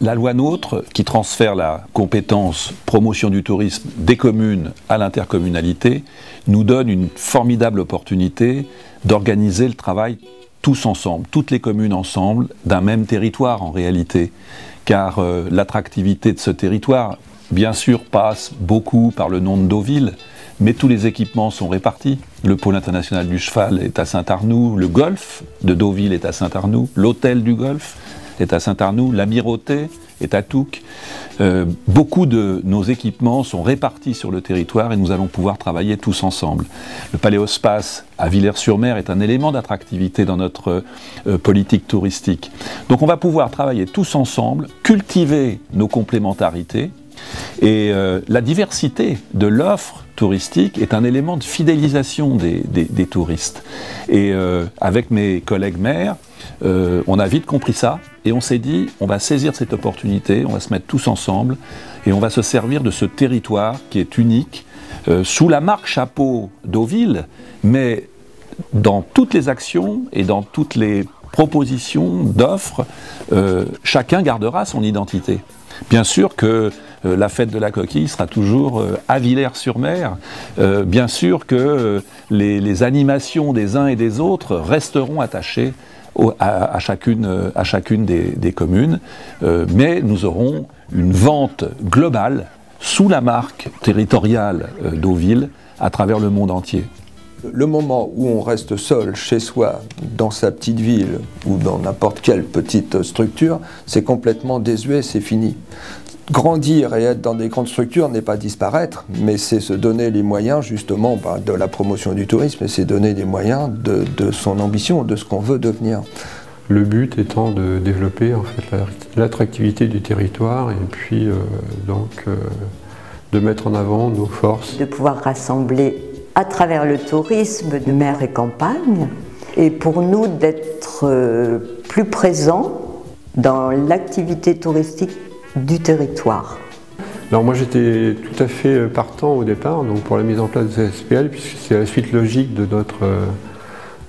La loi NOTRe, qui transfère la compétence promotion du tourisme des communes à l'intercommunalité, nous donne une formidable opportunité d'organiser le travail tous ensemble, toutes les communes ensemble, d'un même territoire en réalité. Car l'attractivité de ce territoire, bien sûr, passe beaucoup par le nom de Deauville, mais tous les équipements sont répartis. Le pôle international du cheval est à Saint-Arnoux, le golf de Deauville est à Saint-Arnoux, l'hôtel du golf est à Saint-Arnoux, l'amirauté est à Touques. Beaucoup de nos équipements sont répartis sur le territoire et nous allons pouvoir travailler tous ensemble. Le Paléospace à Villers-sur-Mer est un élément d'attractivité dans notre politique touristique. Donc on va pouvoir travailler tous ensemble, cultiver nos complémentarités, et la diversité de l'offre touristique est un élément de fidélisation des touristes. Et avec mes collègues maires, on a vite compris ça et on s'est dit on va saisir cette opportunité, on va se mettre tous ensemble et on va se servir de ce territoire qui est unique sous la marque chapeau Deauville, mais dans toutes les actions et dans toutes les propositions d'offres, chacun gardera son identité. Bien sûr que la fête de la coquille sera toujours à Villers-sur-Mer. Bien sûr que les animations des uns et des autres resteront attachées à chacune des communes. Mais nous aurons une vente globale sous la marque territoriale Deauville à travers le monde entier. Le moment où on reste seul chez soi, dans sa petite ville ou dans n'importe quelle petite structure, c'est complètement désuet, c'est fini. Grandir et être dans des grandes structures n'est pas disparaître, mais c'est se donner les moyens justement de la promotion du tourisme et c'est donner les moyens de son ambition, de ce qu'on veut devenir. Le but étant de développer en fait l'attractivité du territoire et puis de mettre en avant nos forces. De pouvoir rassembler à travers le tourisme de mer et campagne et pour nous d'être plus présents dans l'activité touristique du territoire. Alors moi j'étais tout à fait partant au départ donc pour la mise en place de cette SPL puisque c'est la suite logique de notre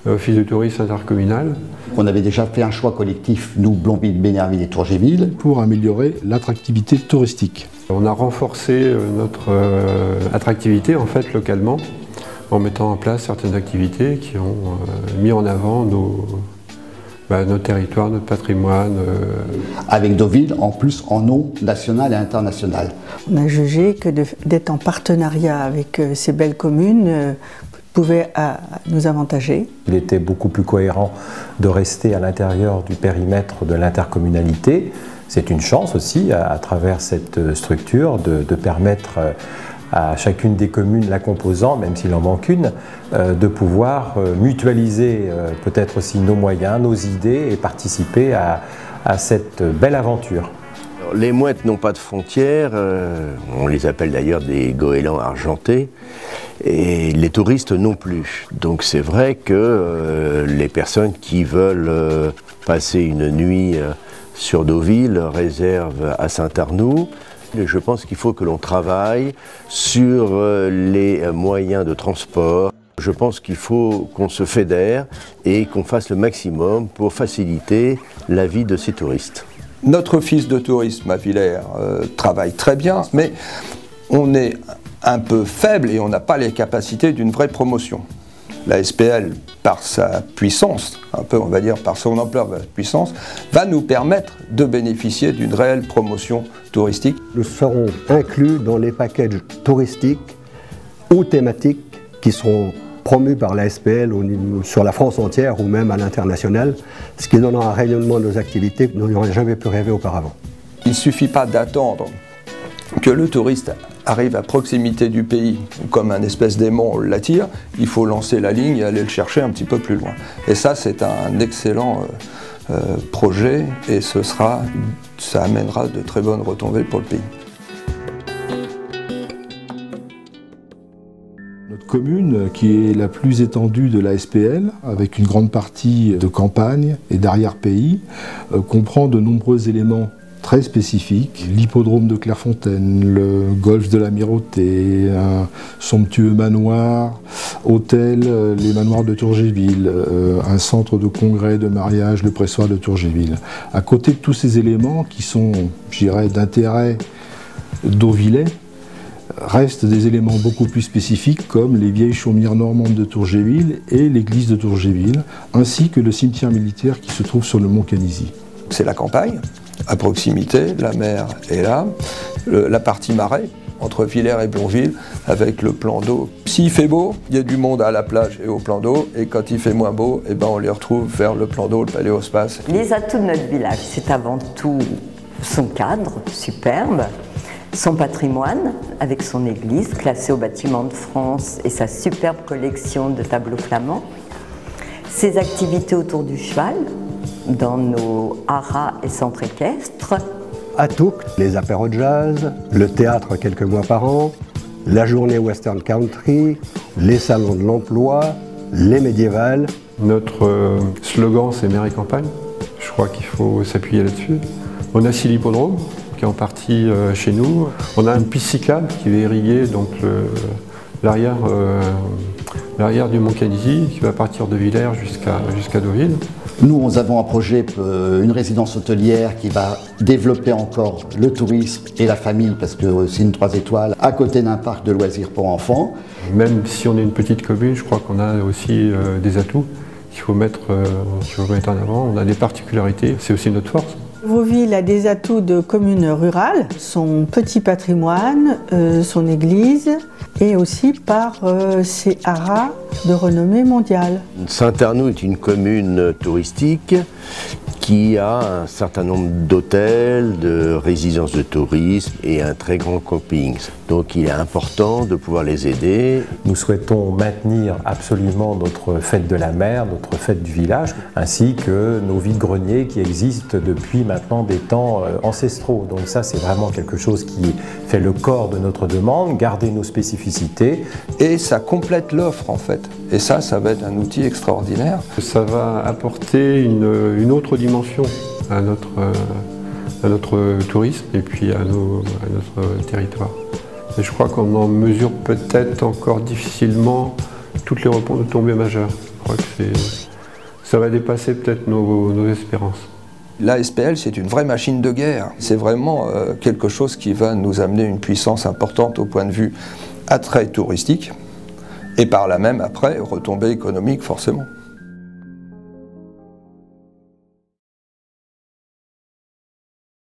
office de tourisme intercommunal. On avait déjà fait un choix collectif, nous, Blonville, Bénerville et Tourgéville, pour améliorer l'attractivité touristique. On a renforcé notre attractivité en fait localement en mettant en place certaines activités qui ont mis en avant nos territoires, notre patrimoine. Avec Deauville, en plus, en nom national et international. On a jugé que d'être en partenariat avec ces belles communes pouvait nous avantager. Il était beaucoup plus cohérent de rester à l'intérieur du périmètre de l'intercommunalité. C'est une chance aussi, à travers cette structure, de permettre à chacune des communes la composant, même s'il en manque une, de pouvoir mutualiser peut-être aussi nos moyens, nos idées et participer à cette belle aventure. Alors, les mouettes n'ont pas de frontières, on les appelle d'ailleurs des goélands argentés, et les touristes non plus. Donc c'est vrai que les personnes qui veulent passer une nuit sur Deauville réservent à Saint-Arnoux. Je pense qu'il faut que l'on travaille sur les moyens de transport. Je pense qu'il faut qu'on se fédère et qu'on fasse le maximum pour faciliter la vie de ces touristes. Notre office de tourisme à Villers travaille très bien, mais on est un peu faible et on n'a pas les capacités d'une vraie promotion. La SPL, par sa puissance, un peu on va dire par son ampleur de puissance, va nous permettre de bénéficier d'une réelle promotion touristique. Nous serons inclus dans les packages touristiques ou thématiques qui seront promus par la SPL sur la France entière ou même à l'international, ce qui donnera un rayonnement de nos activités que nous n'aurions jamais pu rêver auparavant. Il ne suffit pas d'attendre que le touriste arrive à proximité du pays, comme un espèce d'aimant l'attire, il faut lancer la ligne et aller le chercher un petit peu plus loin. Et ça, c'est un excellent projet et ça amènera de très bonnes retombées pour le pays. Notre commune, qui est la plus étendue de la SPL, avec une grande partie de campagne et d'arrière-pays, comprend de nombreux éléments très spécifiques. L'hippodrome de Clairefontaine, le golfe de l'Amirauté, un somptueux manoir, hôtel, les manoirs de Tourgéville, un centre de congrès, de mariage, le pressoir de Tourgéville. À côté de tous ces éléments qui sont, je dirais, d'intérêt deauvillais, restent des éléments beaucoup plus spécifiques comme les vieilles chaumières normandes de Tourgéville et l'église de Tourgéville, ainsi que le cimetière militaire qui se trouve sur le mont Canisy. C'est la campagne, à proximité, la mer est là, la partie marais, entre Villers et Bourville, avec le plan d'eau. S'il fait beau, il y a du monde à la plage et au plan d'eau, et quand il fait moins beau, eh ben on les retrouve vers le plan d'eau, le Paléospace. Les atouts de notre village, c'est avant tout son cadre superbe, son patrimoine, avec son église, classée au bâtiment de France, et sa superbe collection de tableaux flamands, ses activités autour du cheval, dans nos haras et centres équestres. À Touques, les apéros de jazz, le théâtre quelques mois par an, la journée Western Country, les salons de l'emploi, les médiévales. Notre slogan, c'est mer et campagne. Je crois qu'il faut s'appuyer là-dessus. On a l'hippodrome, qui est en partie chez nous. On a une piste cyclable qui va irriguer donc l'arrière du Mont Canisy, qui va partir de Villers jusqu'à Deauville. Nous avons un projet, une résidence hôtelière qui va développer encore le tourisme et la famille, parce que c'est une 3 étoiles, à côté d'un parc de loisirs pour enfants. Même si on est une petite commune, je crois qu'on a aussi des atouts qu'il faut mettre en avant. On a des particularités, c'est aussi notre force. Vauville a des atouts de commune rurale, son petit patrimoine, son église, et aussi par ses haras de renommée mondiale. Saint-Arnoult est une commune touristique qui a un certain nombre d'hôtels, de résidences de tourisme et un très grand camping. Donc il est important de pouvoir les aider. Nous souhaitons maintenir absolument notre fête de la mer, notre fête du village, ainsi que nos vides-greniers qui existent depuis maintenant des temps ancestraux. Donc ça, c'est vraiment quelque chose qui fait le corps de notre demande, garder nos spécificités. Et ça complète l'offre en fait. Et ça va être un outil extraordinaire. Ça va apporter une autre dimension à notre tourisme et puis à notre territoire. Et je crois qu'on en mesure peut-être encore difficilement toutes les retombées majeures. Je crois que ça va dépasser peut-être nos espérances. La SPL, c'est une vraie machine de guerre. C'est vraiment quelque chose qui va nous amener une puissance importante au point de vue attrait touristique et par là même après retombées économiques forcément.